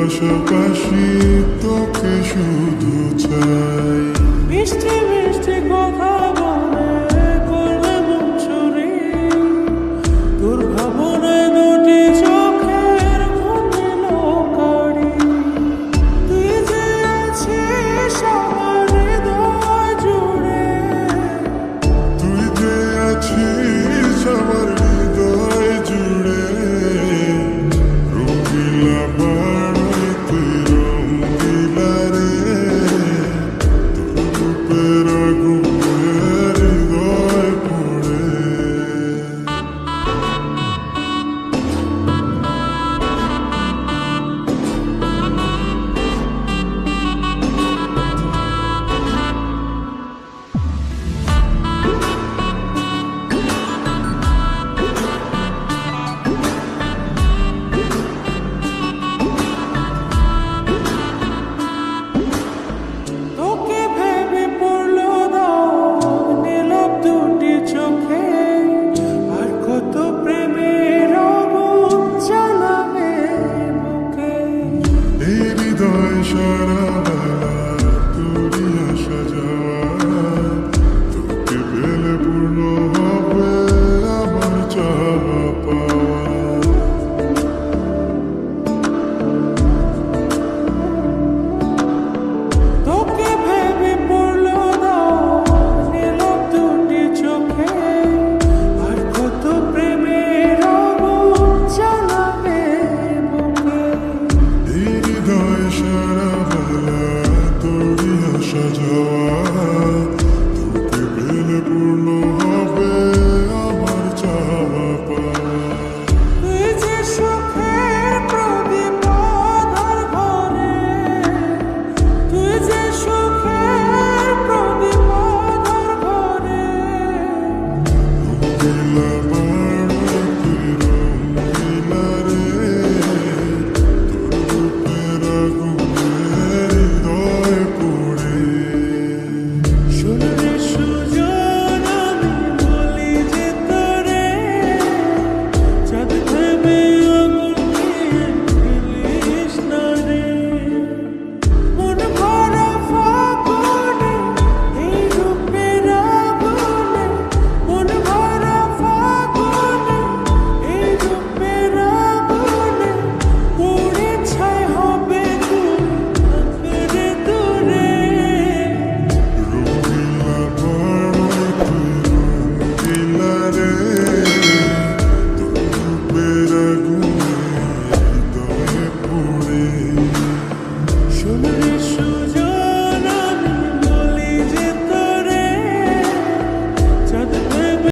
পাশাপাশি তোকে শুধু চাই। মিষ্টি মিষ্টি কথা বলে করলে মন চুরি, তোর ভাবনায় দুটি চোখের ঘুমিল কারি। তুই যে আছিস আমার হৃদয় জুড়ে, তুই যে আছিস আমার হৃদয় জুড়ে। রঙিলা বাড়াই তুই রঙিলা রে, তোর রূপের আগুনে হৃদয় পড়ে। তোকে ভেবে পড়লো দাগ নীরব দুটি চোখে, আর কত প্রেমের আগুন জ্বালাবে বুকে। এই হৃদয় সারা বেলা তোরই আসা যাওয়া, তোকে পেলে পূর্ণ হবে আমার চাওয়া পাওয়া। তোকে ভেবে পড়লো দাগ নীরব দুটি চোখে, আর কত প্রেমের আগুন জ্বালাবে বুকে। এই হৃদয় সারা বেলা তোরই আসা যাওয়া, তোকে পেলে পূর্ণ হবে আমার চাওয়া পাওয়া। তুই যে সুখের প্রদীপ আঁধার ঘরে, তুই যে সুখের প্রদীপ আঁধার ঘরে। রঙিলা বাড়াই তুই রঙিলা রে, তোর রূপের আগুনে হৃদয় পড়ে। শুনলে সুজন আমি বলি যে তোরে, চাঁদ ভেবে আগুন নিয়ে ফেলিস না রে। মন ভরা ফাগুনে এই রূপের আগুনে, মন ভরা ফাগুনে এই রূপের আগুনে, পুড়ে ছাই হবে দূরে দূরে। রঙিলা বাড়াই তুই রঙিলা রে,